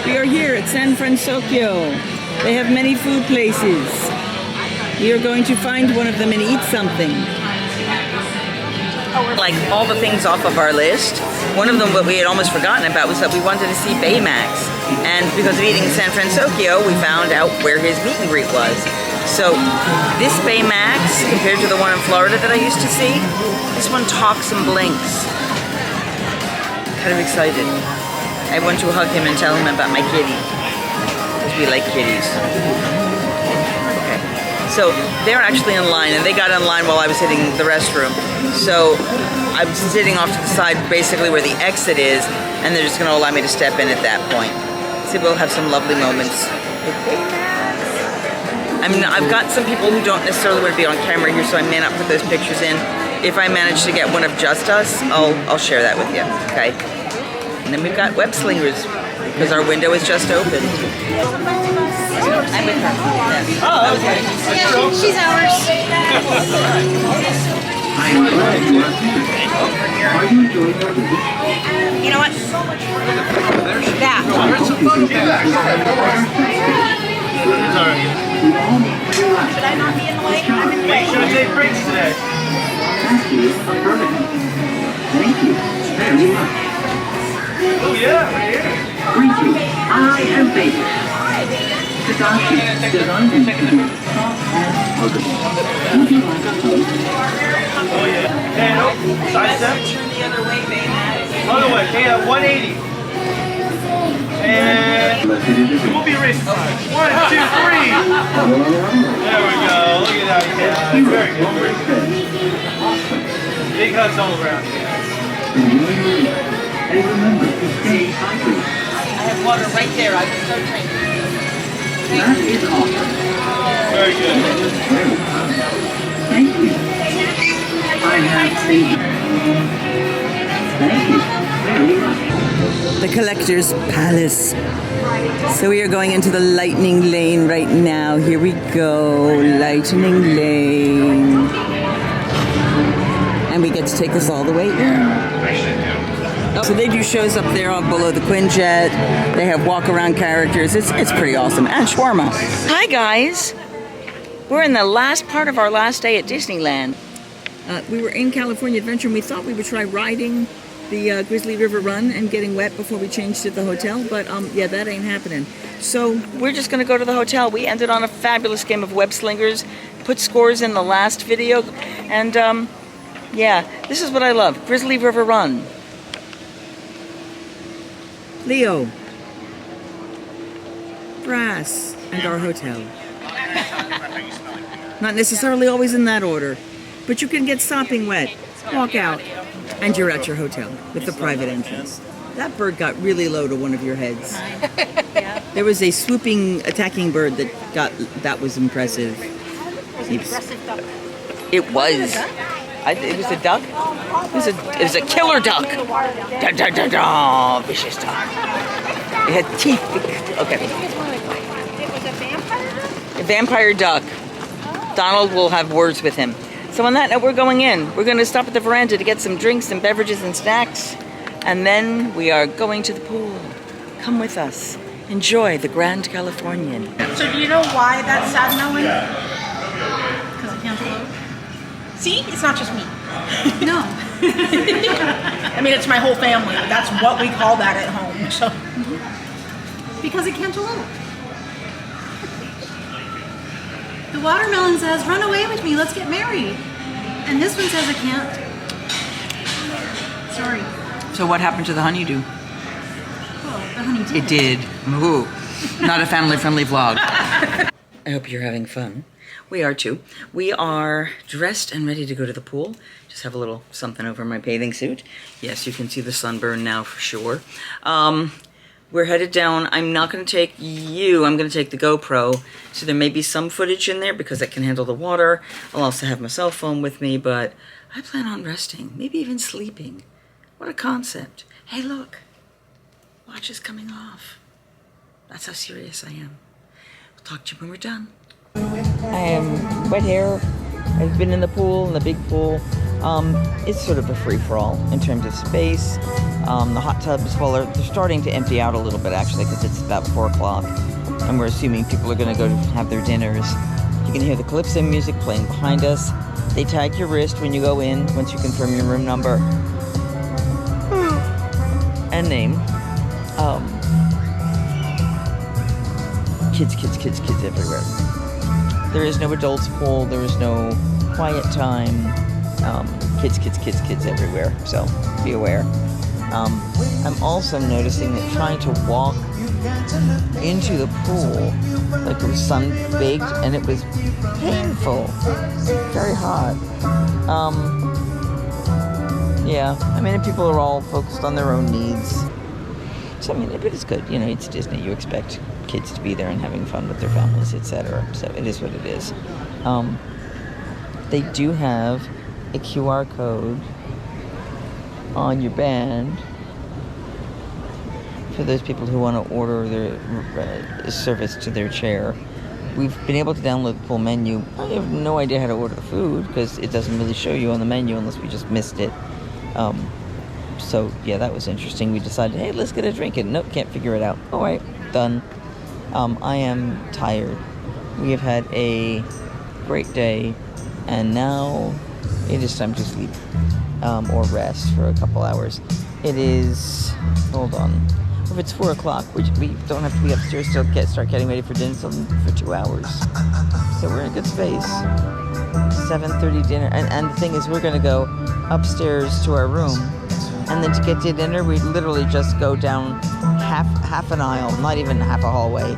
We are here at Sanfransokyo. They have many food places. We are going to find one of them and eat something. Like all the things off of our list, one of them what we had almost forgotten about was that we wanted to see Baymax. And because of eating in Sanfransokyo, we found out where his meet and greet was. So this Baymax, compared to the one in Florida that I used to see, this one talks and blinks. Kind of excited. I want to hug him and tell him about my kitty, because we like kitties. Okay, so they're actually in line, and they got in line while I was hitting the restroom. So I'm sitting off to the side, basically where the exit is, and they're just going to allow me to step in at that point. So we'll have some lovely moments. I mean, I've got some people who don't necessarily want to be on camera here, so I may not put those pictures in. If I manage to get one of just us, I'll share that with you, okay? And then we've got Webslingers, because our window is just opened. I'm with her. Yes. Oh, okay. Yeah, she's ours. You know what? That. Should I not be in the way? I'm in the way. Make sure to take breaks today. Thank you very much. Oh yeah, right here. Greetings, I am Baymax. Tadashi, designed and soft and huggable. Would you like a hug? Oh yeah. Hey, no. Side step. Turn the other way, Baymax. Other way. Okay, 180. And we'll be racing. 1, 2, 3. There we go. Look at that. Yeah, very good. Very good. Big hugs all around. And remember to stay hydrated. I have water right there. I can start drinking. That is awesome. Very good. Thank you. I have seen. Thank you very much. The Collector's Palace. So we are going into the Lightning Lane right now. Here we go, Lightning Lane. And we get to take this all the way in. So they do shows up there below the Quinjet. They have walk-around characters. It's pretty awesome. And shawarma. Hi guys. We're in the last part of our last day at Disneyland. We were in California Adventure and we thought we would try riding the Grizzly River Run and getting wet before we changed to the hotel, but yeah, that ain't happening. So we're just gonna go to the hotel. We ended on a fabulous game of Webslingers, put scores in the last video, and yeah, this is what I love, Grizzly River Run. Lio, Brass, and our hotel. Not necessarily always in that order, but you can get sopping wet, walk out, and you're at your hotel with the private entrance. That bird got really low to one of your heads. There was a swooping, attacking bird that was impressive. It was. It was a duck. It was a killer duck. Da, da, da, da, vicious duck. It had teeth. Okay. It was a vampire duck? A vampire duck. Donald will have words with him. So on that note, we're going in. We're going to stop at the Veranda to get some drinks and beverages and snacks. And then we are going to the pool. Come with us. Enjoy the Grand Californian. So do you know why that's sad knowing? Because it can't float? See? It's not just me. No. I mean, it's my whole family. That's what we call that at home. So. Because it can't float. The watermelon says, run away with me, let's get married. And this one says it can't. Sorry. So what happened to the honeydew? Oh, the honey did. It did. Ooh, not a family-friendly vlog. I hope you're having fun. We are too. We are dressed and ready to go to the pool. Just have a little something over my bathing suit. Yes, you can see the sunburn now for sure. We're headed down. I'm not going to take you. I'm going to take the GoPro. So there may be some footage in there because it can handle the water. I'll also have my cell phone with me, but I plan on resting, maybe even sleeping. What a concept. Hey, look. Watch is coming off. That's how serious I am. We'll talk to you when we're done. I am wet hair. I've been in the pool, in the big pool. It's sort of a free-for-all in terms of space. The hot tubs, well, they're starting to empty out a little bit actually because it's about 4 o'clock and we're assuming people are going to go have their dinners. You can hear the calypso music playing behind us. They tag your wrist when you go in once you confirm your room number and name. Kids everywhere. There is no adults pool. There is no quiet time. Kids everywhere. So be aware. I'm also noticing that trying to walk into the pool, like it was sun-baked, and it was painful. Very hot. Yeah, I mean, people are all focused on their own needs. So, I mean, but it's good. You know, it's Disney. You expect kids to be there and having fun with their families, etc. So it is what it is. They do have a QR code on your band for those people who want to order their service to their chair. We've been able to download the full menu. I have no idea how to order the food because it doesn't really show you on the menu unless we just missed it. So yeah, that was interesting. We decided, hey, let's get a drink, and nope, can't figure it out. All right, done. I am tired. We have had a great day, and now it is time to sleep or rest for a couple hours. It is, hold on. If it's 4 o'clock, we don't have to be upstairs to start getting ready for dinner for 2 hours. So we're in a good space. 7:30 dinner, and the thing is, we're going to go upstairs to our room, and then to get to dinner, we literally just go down half an aisle, not even half a hallway,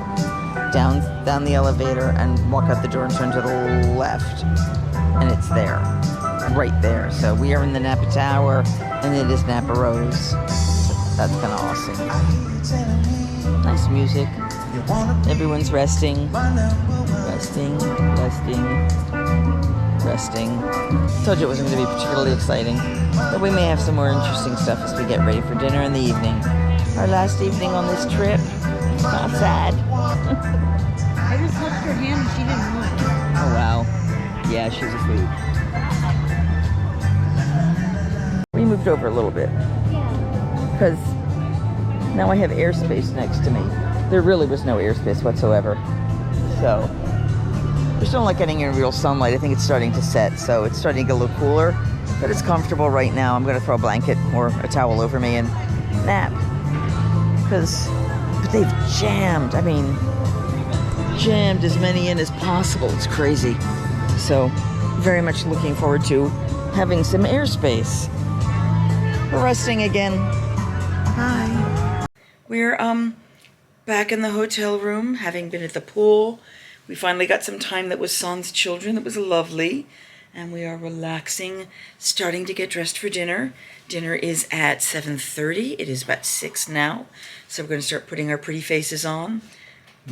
down the elevator and walk out the door and turn to the left, and it's there, right there. So we are in the Napa Tower, and it is Napa Rose. That's kind of awesome. Nice music. Everyone's resting. Told you it wasn't going to be particularly exciting, but we may have some more interesting stuff as we get ready for dinner in the evening. Our last evening on this trip. Not sad. I just touched her hand and she didn't move. Oh wow. Yeah, she's asleep. We moved over a little bit because now I have airspace next to me. There really was no airspace whatsoever. So we're still not getting any real sunlight. I think it's starting to set, so it's starting to get a little cooler, but it's comfortable right now. I'm going to throw a blanket or a towel over me and nap. But they've jammed as many in as possible. It's crazy. So very much looking forward to having some airspace. We're resting again. Hi. We're back in the hotel room, having been at the pool. We finally got some time that was sans children. That was lovely. And we are relaxing, starting to get dressed for dinner. Dinner is at 7:30. It is about 6 now. So we're going to start putting our pretty faces on.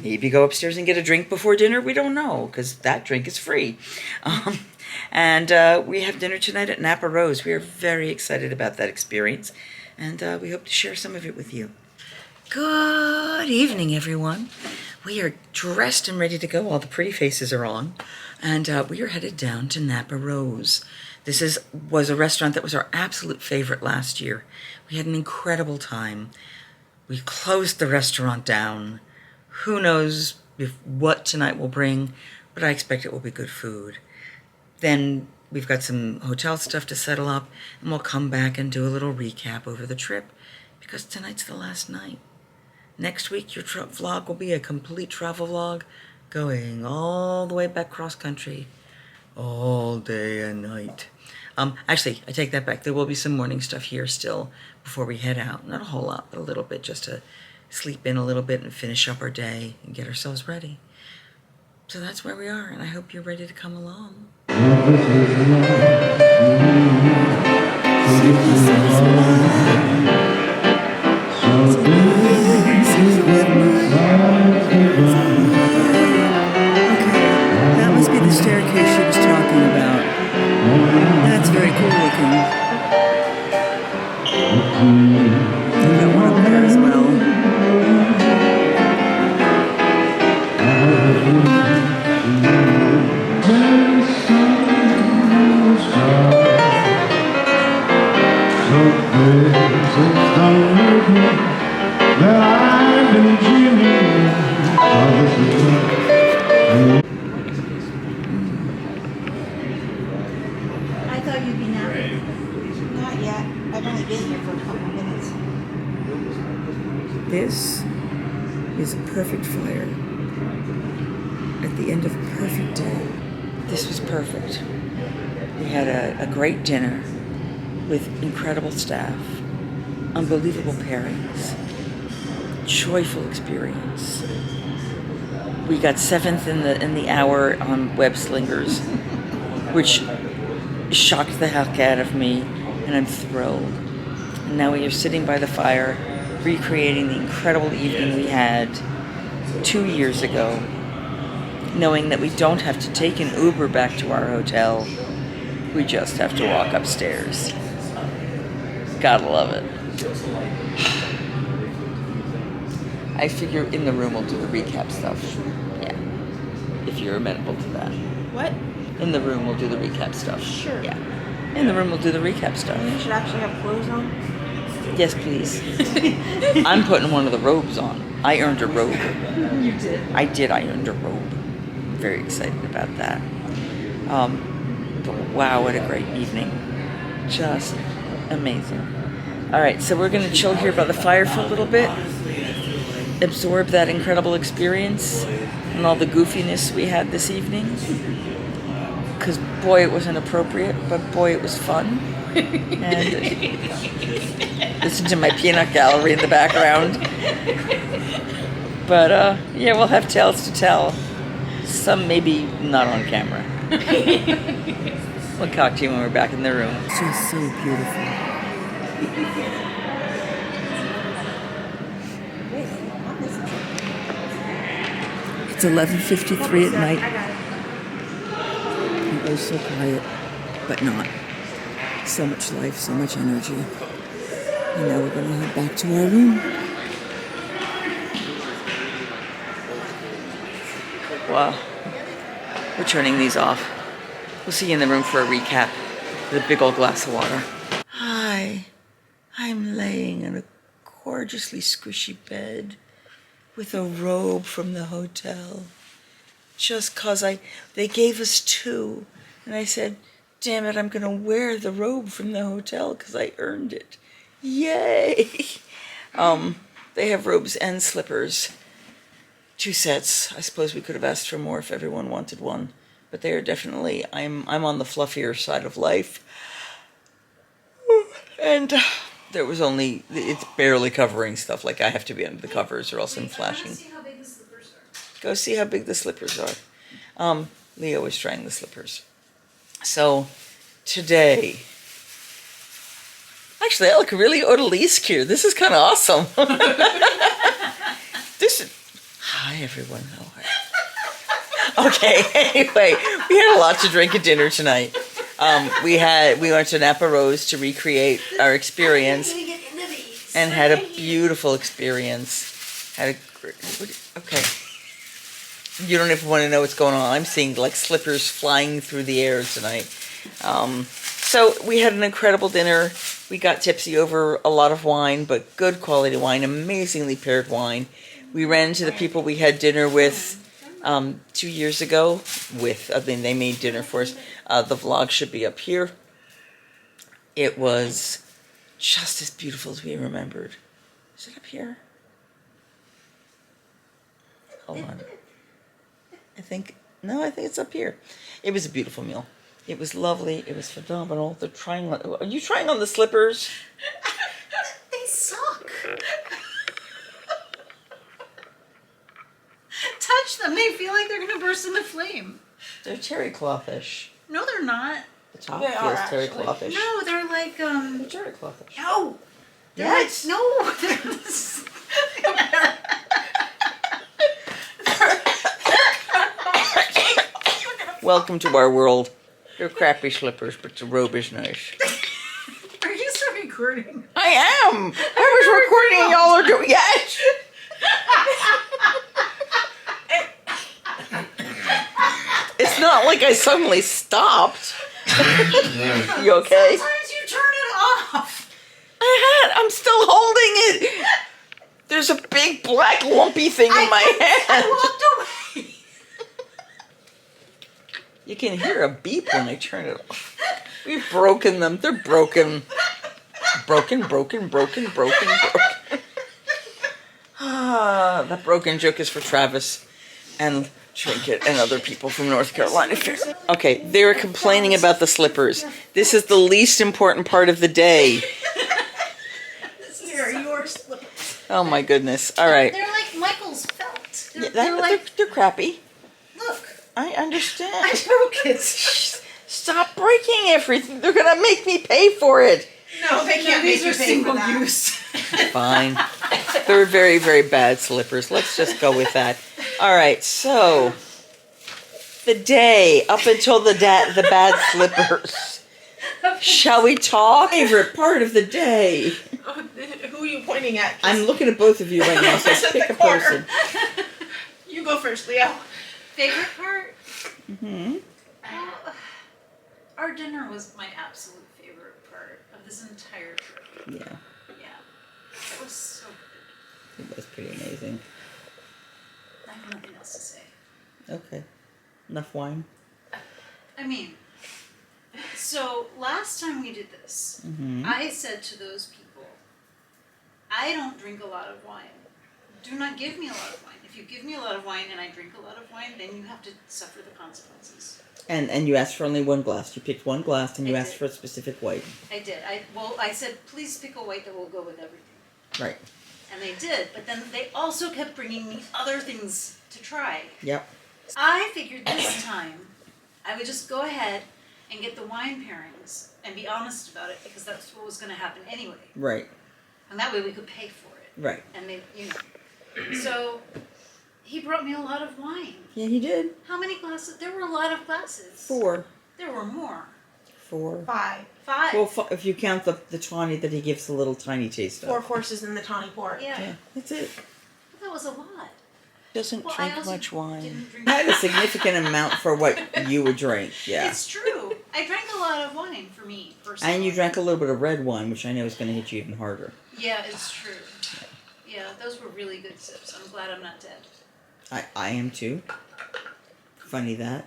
Maybe go upstairs and get a drink before dinner. We don't know, because that drink is free. And we have dinner tonight at Napa Rose. We are very excited about that experience. And we hope to share some of it with you. Good evening, everyone. We are dressed and ready to go. All the pretty faces are on. And we are headed down to Napa Rose. This was a restaurant that was our absolute favorite last year. We had an incredible time. We closed the restaurant down. Who knows what tonight will bring, but I expect it will be good food. Then we've got some hotel stuff to settle up, and we'll come back and do a little recap over the trip, because tonight's the last night. Next week, your vlog will be a complete travel vlog, going all the way back cross country, all day and night. Actually, I take that back. There will be some morning stuff here still before we head out. Not a whole lot, but a little bit, just to sleep in a little bit and finish up our day and get ourselves ready. So that's where we are, and I hope you're ready to come along. That must be the staircase she was talking about. That's very cool looking. We've got one up there as well. This is a perfect fire at the end of a perfect day. This was perfect. We had a great dinner with incredible staff, unbelievable pairings, joyful experience. We got 7th in the hour on Webslingers, which shocked the heck out of me, and I'm thrilled. And now we are sitting by the fire, recreating the incredible evening we had 2 years ago, knowing that we don't have to take an Uber back to our hotel. We just have to walk upstairs. Gotta love it. I figure in the room we'll do the recap stuff. Yeah. If you're amenable to that. What? In the room we'll do the recap stuff. Sure. Yeah. In the room we'll do the recap stuff. You should actually have clothes on. Yes, please. I'm putting one of the robes on. I earned a robe. You did. I did. I earned a robe. I'm very excited about that. But wow, what a great evening. Just amazing. All right, so we're going to chill here by the fire for a little bit. Absorb that incredible experience and all the goofiness we had this evening. Because boy, it wasn't appropriate, but boy, it was fun. And listen to my peanut gallery in the background. But yeah, we'll have tales to tell. Some maybe not on camera. We'll talk to you when we're back in the room. It's just so beautiful. It's 11:53 at night. It was so quiet, but not. So much life, so much energy. And now we're going to head back to our room. Wow. We're turning these off. We'll see you in the room for a recap with a big old glass of water. Hi. I'm laying in a gorgeously squishy bed with a robe from the hotel. Just 'cause they gave us 2. And I said, damn it, I'm going to wear the robe from the hotel 'cause I earned it. Yay! They have robes and slippers. 2 sets. I suppose we could have asked for more if everyone wanted one. But they are definitely, I'm on the fluffier side of life. And there was only, it's barely covering stuff. Like I have to be under the covers or else I'm flashing. Go see how big the slippers are. Leo is trying the slippers. So, today, actually I look really odalisque here. This is kind of awesome. Hi everyone, how are you? Okay, anyway, we had a lot to drink at dinner tonight. We went to Napa Rose to recreate our experience and had a beautiful experience. Okay. You don't even want to know what's going on. I'm seeing like slippers flying through the air tonight. So we had an incredible dinner. We got tipsy over a lot of wine, but good quality wine, amazingly paired wine. We ran into the people we had dinner with 2 years ago. They made dinner for us. The vlog should be up here. It was just as beautiful as we remembered. Is it up here? Hold on. I think it's up here. It was a beautiful meal. It was lovely. It was phenomenal. They're trying on. Are you trying on the slippers? They suck. Touch them. They feel like they're going to burst into flame. They're terry clothish. No, they're not. The top They feels are, terry actually. clothish. No, they're like, They're terry clothish. no. They're Yes. like, no. They're Welcome to our world. They're crappy slippers, but the robe is nice. Are you still recording? I am. I was recording. Y'all are doing yes. It's not like I suddenly stopped. You okay? Sometimes you turn it off. I'm still holding it. There's a big black lumpy thing in my hand. I walked away. You can hear a beep when I turn it off. We've broken them. They're broken. Broken. That broken joke is for Travis and Trinket and other people from North Carolina. Okay, they were complaining about the slippers. This is the least important part of the day. Here are your slippers. Oh my goodness. All right. They're like Michael's felt. Yeah, They're like, they're crappy. look. I understand. I broke it. Stop breaking everything. They're going to make me pay for it. No, they can't make These you are pay for single that. use. Fine. They're very, very bad slippers. Let's just go with that. All right, so the day up until the bad slippers. Shall we talk? Favorite part of the day. Who are you pointing at? I'm looking at both of you right now, so pick a person. You go first, Leo. Favorite part? Mm-hmm. Well, our dinner was my absolute favorite part of this entire trip. Yeah, Yeah. It was so good. it was pretty amazing. I have nothing else to say. Okay, enough wine. I mean, so last time we did this, Mm-hmm. I said to those people, I don't drink a lot of wine. Do not give me a lot of wine. If you give me a lot of wine and I drink a lot of wine, then you have to suffer the consequences. And you asked for only one glass. You picked one glass and you I asked did. for a specific white. I did. I said, please pick a white that will go with everything. Right. And they did, but then they also kept bringing me other things to try. Yep. I figured this time I would just go ahead and get the wine pairings and be honest about it because that's what was going to happen anyway. Right. And that way we could pay for it. Right. And they, you know. So he brought me a lot of wine. Yeah, he did. How many glasses? There were a lot of glasses. 4. There were more. 4. 5. 5. Well, if you count the tawny that he gives a little tiny taste of. 4 courses in the tawny port. Yeah. Yeah, that's it. That was a lot. Doesn't Well, I drink also much wine. didn't drink Had a significant amount for what you would drink. Yeah. It's true. I drank a lot of wine for me, personally. And you drank a little bit of red wine, which I know is going to hit you even harder. Yeah, it's true. Yeah, those were really good sips. I'm glad I'm not dead. I am too. Funny that.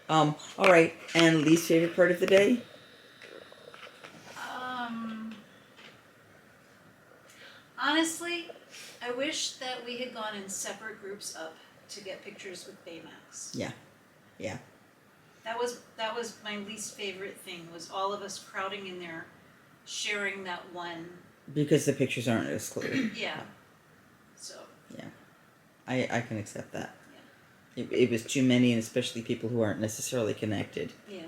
All right. And least favorite part of the day? Honestly, I wish that we had gone in separate groups up to get pictures with Baymax. Yeah. Yeah. That was my least favorite thing, was all of us crowding in there, sharing that one. Because the pictures aren't as clear. Yeah. So. Yeah. I can accept that. It was too many, and especially people who aren't necessarily connected. Yeah.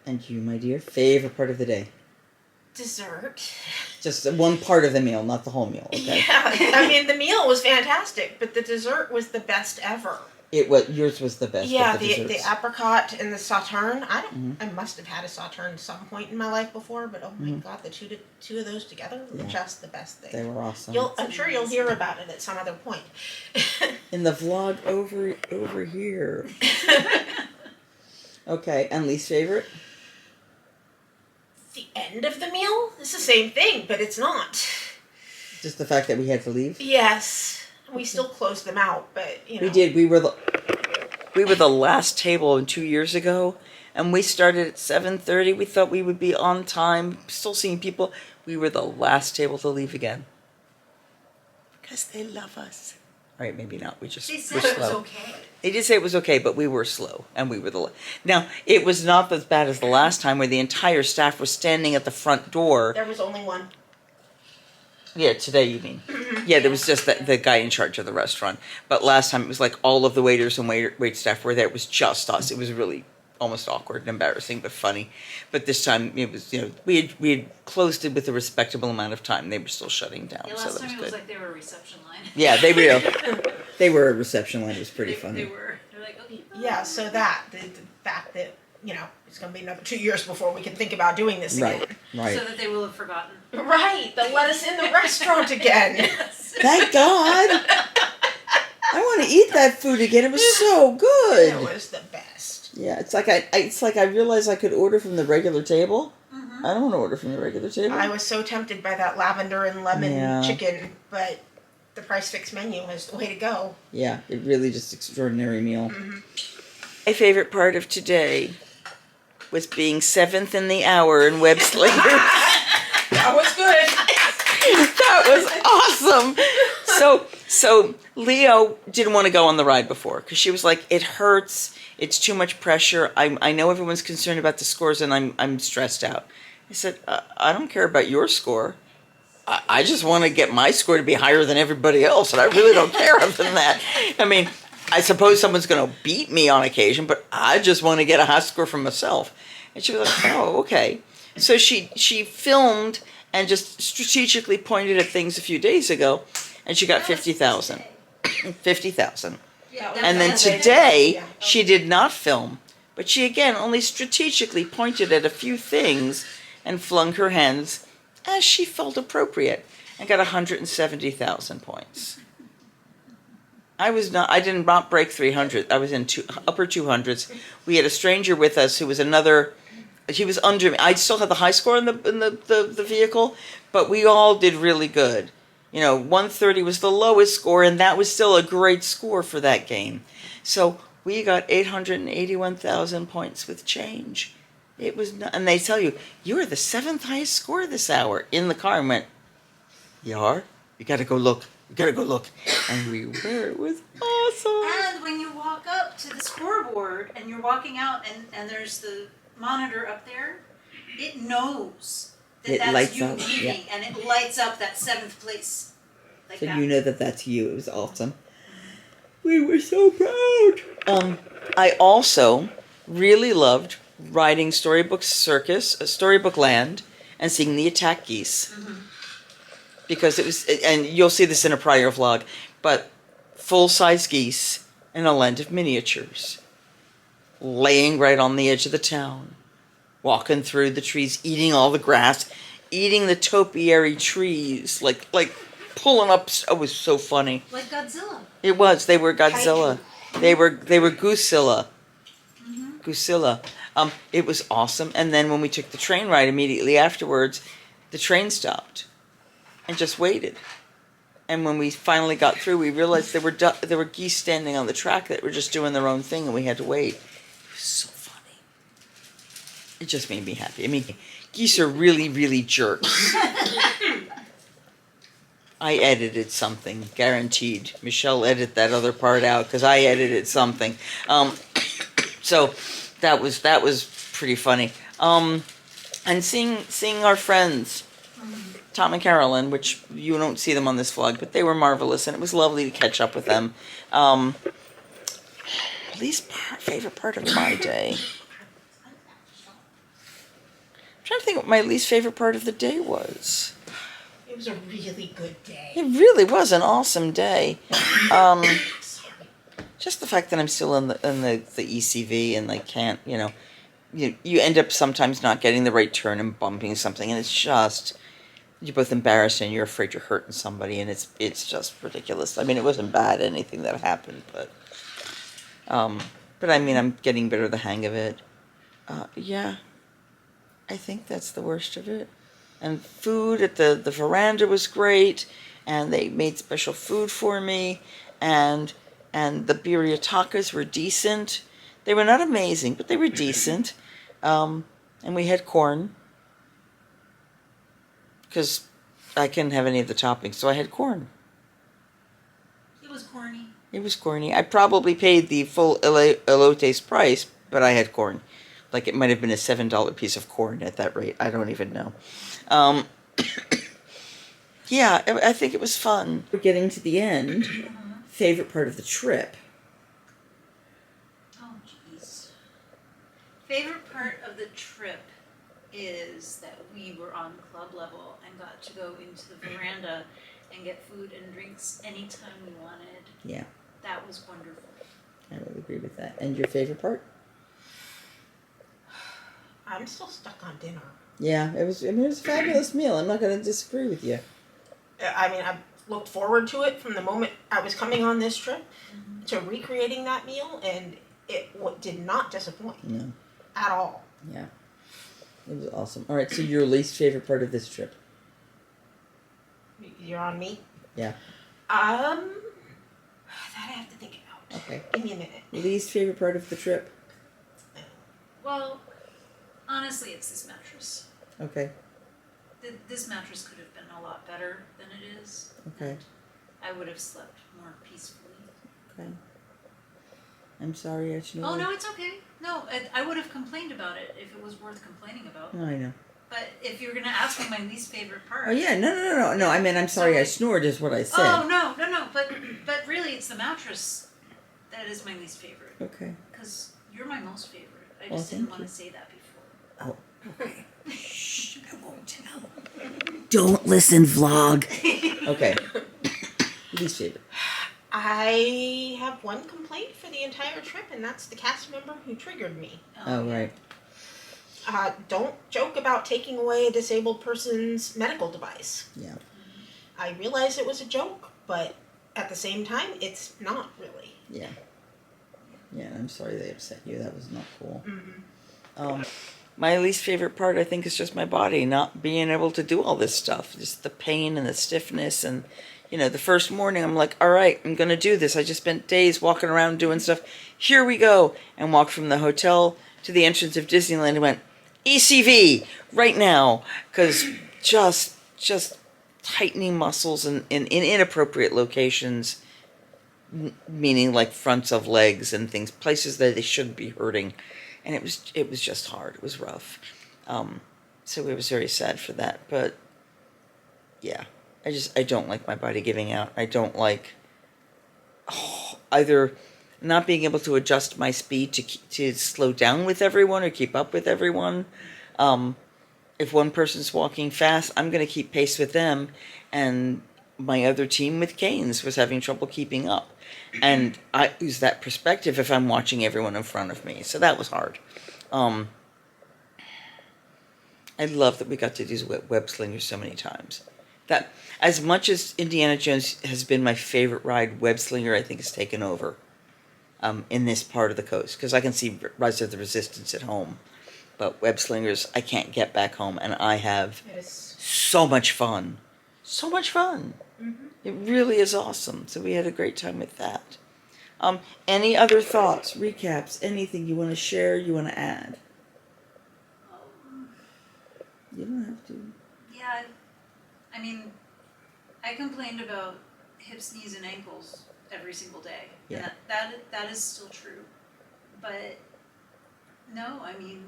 And you, my dear, favorite part of the day? Dessert. Just one part of the meal, not the whole meal, okay? Yeah, I mean the meal was fantastic, but the dessert was the best ever. Yours was the best. Yeah, of the the desserts. apricot and the sauterne. I must have had a sauterne some point in my life before, but oh my god, the two of those together were just the best thing. They were awesome. I'm sure you'll hear about it at some other point. In the vlog over here. Okay, and least favorite? The end of the meal? It's the same thing, but it's not. Just the fact that we had to leave? Yes, we still closed them out, but you know. We did. We were the last table 2 years ago, and we started at 7:30. We thought we would be on time, still seeing people. We were the last table to leave again. Because they love us. All right, maybe not. We just They were said it was slow. okay. They did say it was okay, but we were slow, and we were Now, it was not as bad as the last time where the entire staff was standing at the front door. There was only one. Yeah, today you mean. Yeah, there was just the guy in charge of the restaurant. But last time it was like all of the waiters and wait staff were there. It was just us. It was really almost awkward and embarrassing, but funny. But this time it was, we had closed it with a respectable amount of time. They were still shutting down, Yeah, so last that was time it good. was like they were a reception line. Yeah, they were a reception line. It was pretty funny. They were. They're like, okay. Yeah, so the fact that, it's going to be another 2 years before we can think about doing this again. Right. So that they will have forgotten. Right, they'll let us in the restaurant again. Thank God. I want to eat that food again. It was so good. It was the best. Yeah, it's like I realized I could order from the regular table. I don't want to order from the regular table. I was so tempted by that lavender and lemon Yeah. chicken, but the price fix menu is the way to go. Yeah, it really just extraordinary meal. My favorite part of today was being 7th in the hour in Webslingers. That was good. That was awesome. So Leo didn't want to go on the ride before because she was like, it hurts. It's too much pressure. I know everyone's concerned about the scores, and I'm stressed out. I said, I don't care about your score. I just want to get my score to be higher than everybody else, and I really don't care other than that. I mean, I suppose someone's going to beat me on occasion, but I just want to get a high score for myself. And she was like, oh, okay. So she filmed and just strategically pointed at things a few days ago, and she got 50,000. 50,000. And then today, she did not film, but she again only strategically pointed at a few things and flung her hands as she felt appropriate and got 170,000 points. I did not break 300. I was in upper 200s. We had a stranger with us who was he was under me. I still had the high score in the vehicle, but we all did really good. 130 was the lowest score, and that was still a great score for that game. So we got 881,000 points with change. It was not, and they tell you are the 7th highest score this hour in the car. And went, you are? You got to go look. You got to go look. And we were. It was awesome. And when you walk up to the scoreboard and you're walking out and there's the monitor up there, it knows that that's you leaving, and it lights up that 7th place. Like so that. you know that's you. It was awesome. We were so proud. I also really loved riding Storybook Land, and seeing the attack geese. Mm-hmm. Because it was, and you'll see this in a prior vlog, but full-size geese in a land of miniatures, laying right on the edge of the town, walking through the trees, eating all the grass, eating the topiary trees, like pulling up. It was so funny. Like Godzilla. It was. They were Godzilla. They were Goosilla. Mm-hmm. Goosilla. It was awesome. And then when we took the train ride immediately afterwards, the train stopped and just waited. And when we finally got through, we realized there were geese standing on the track that were just doing their own thing, and we had to wait. It was so funny. It just made me happy. I mean, geese are really, really jerks. I edited something, guaranteed. Michele edited that other part out because I edited something. So that was pretty funny. And seeing our friends, Tom and Carolyn, which you don't see them on this vlog, but they were marvelous, and it was lovely to catch up with them. Favorite part of my day. I'm trying to think what my least favorite part of the day was. It was a really good day. It really was an awesome day. Just the fact that I'm still in the ECV and I can't, you end up sometimes not getting the right turn and bumping something, and it's just, you're both embarrassed and you're afraid you're hurting somebody, and it's just ridiculous. I mean, it wasn't bad, anything that happened, but I mean, I'm getting better the hang of it. Yeah, I think that's the worst of it. And food at the Veranda was great, and they made special food for me, and the birria tacos were decent. They were not amazing, but they were decent. And we had corn, because I couldn't have any of the toppings, so I had corn. It was corny. It was corny. I probably paid the full elote's price, but I had corn. Like, it might have been a $7 piece of corn at that rate. I don't even know. Yeah, I think it was fun. We're getting to the end. Favorite part of the trip? Oh, jeez. Favorite part of the trip is that we were on club level and got to go into the Veranda and get food and drinks anytime we wanted. Yeah. That was wonderful. I would agree with that. And your favorite part? I'm still stuck on dinner. Yeah, it was a fabulous meal. I'm not going to disagree with you. I mean, I looked forward to it from the moment I was coming on this trip to recreating that meal, and it did not disappoint. No. At all. Yeah. It was awesome. All right, so your least favorite part of this trip? You're on me? Yeah. That I have to think about. Okay. Give me a minute. Least favorite part of the trip? Well, honestly, it's this mattress. Okay. This mattress could have been a lot better than it is. Okay. I would have slept more peacefully. Okay. I'm sorry I snored. Oh, no, it's okay. No, I would have complained about it if it was worth complaining about. No, I know. But if you're going to ask me my least favorite part. Oh, yeah. No. I mean, I'm sorry I snored is what I said. Oh, no. But really, it's the mattress that is my least favorite. Okay. Because you're my most favorite. I Well, just didn't thank want you. to say that before. Oh, okay. Shh, I won't tell. Don't listen, vlog. Okay. Least favorite. I have one complaint for the entire trip, and that's the cast member who triggered me. Oh, right. Don't joke about taking away a disabled person's medical device. Yeah. I realize it was a joke, but at the same time, it's not really. Yeah. Yeah, I'm sorry they upset you. That was not cool. Mm-hmm. My least favorite part, I think, is just my body not being able to do all this stuff. Just the pain and the stiffness. And, you know, the first morning, I'm like, all right, I'm going to do this. I just spent days walking around doing stuff. Here we go. And walked from the hotel to the entrance of Disneyland and went, ECV, right now. Because just tightening muscles in inappropriate locations, meaning like fronts of legs and things, places that they shouldn't be hurting. And it was just hard. It was rough. So it was very sad for that. But yeah, I don't like my body giving out. I don't like either not being able to adjust my speed to slow down with everyone or keep up with everyone. If one person's walking fast, I'm going to keep pace with them. And my other team with canes was having trouble keeping up. And I use that perspective if I'm watching everyone in front of me. So that was hard. I love that we got to do Webslingers so many times. That, as much as Indiana Jones has been my favorite ride, Webslinger, I think, has taken over in this part of the coast. Because I can see Rise of the Resistance at home. But Webslingers, I can't get back home. And I have so much fun. So much fun. Mm-hmm. It really is awesome. So we had a great time with that. Any other thoughts, recaps, anything you want to share, you want to add? You don't have to. Yeah, I mean, I complained about hips, knees, and ankles every single day. Yeah. And that is still true. But no, I mean,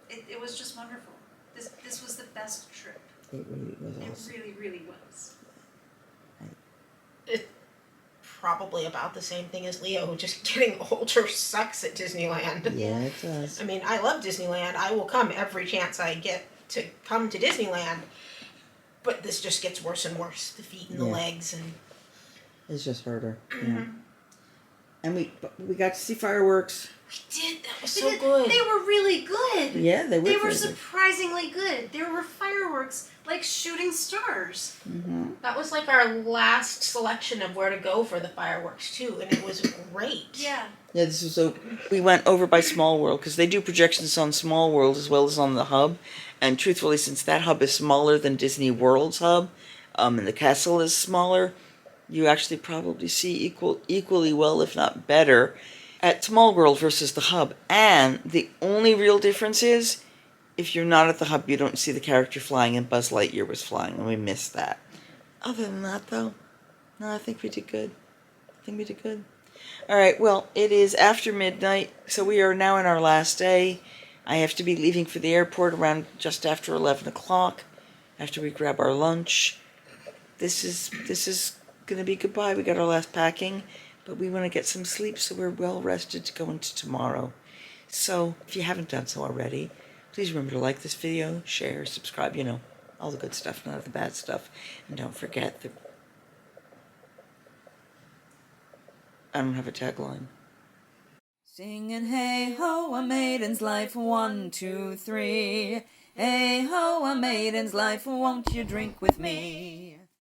it was just wonderful. This was the best trip. It really was awesome. It really, really was. It's probably about the same thing as Lio. Just getting older sucks at Disneyland. Yeah, it does. I mean, I love Disneyland. I will come every chance I get to come to Disneyland. But this just gets worse and worse. The feet and the legs and... It's just harder. Mm-hmm. Yeah. And we got to see fireworks. We did. That was so good. They were really good. Yeah, they were. They were good. surprisingly good. There were fireworks like shooting stars. Mm-hmm. That was like our last selection of where to go for the fireworks too, and it was great. Yeah. Yeah, this was we went over by Small World because they do projections on Small World as well as on the hub. And truthfully, since that hub is smaller than Disney World's hub, and the castle is smaller, you actually probably see equally well, if not better, at Small World versus the hub. And the only real difference is, if you're not at the hub, you don't see the character flying, and Buzz Lightyear was flying, and we missed that. Other than that, though, no, I think we did good. All right, well, it is after midnight, so we are now in our last day. I have to be leaving for the airport around just after 11 o'clock, after we grab our lunch. This is going to be goodbye. We got our last packing, but we want to get some sleep so we're well rested to go into tomorrow. So, if you haven't done so already, please remember to like this video, share, subscribe, all the good stuff, none of the bad stuff. And don't forget that I don't have a tagline. Singing hey ho, a maiden's life, 1, 2, 3. Hey ho, a maiden's life, won't you drink with me?